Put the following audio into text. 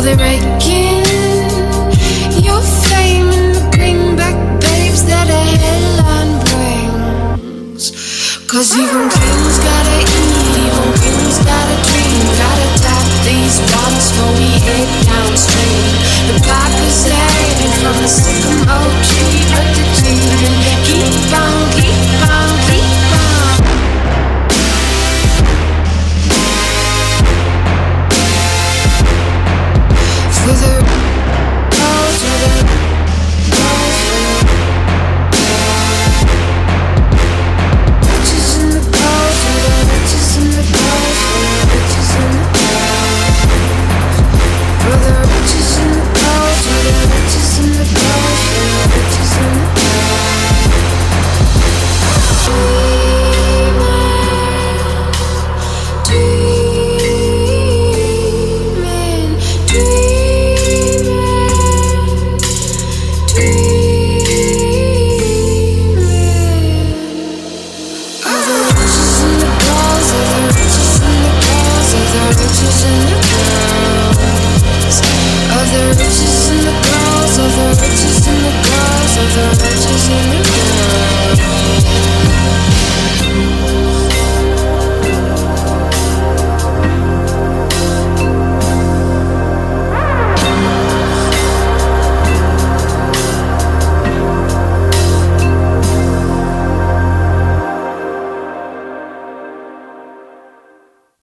they're raking your fame and the greenback babes that a headline brings. 'Cause even kings gotta eat, even kings gotta dream. Gotta tap these waters before we head downstream. The pack is headed from the sycamore tree, but the dreaming keep on, keep on, keep on. For the balls, for the balls, riches in the balls, for the riches in the balls, for the riches in the balls, for the riches in the balls, for the riches in the balls, for the riches in the the riches in the girls, of the riches in the girls, of the riches in the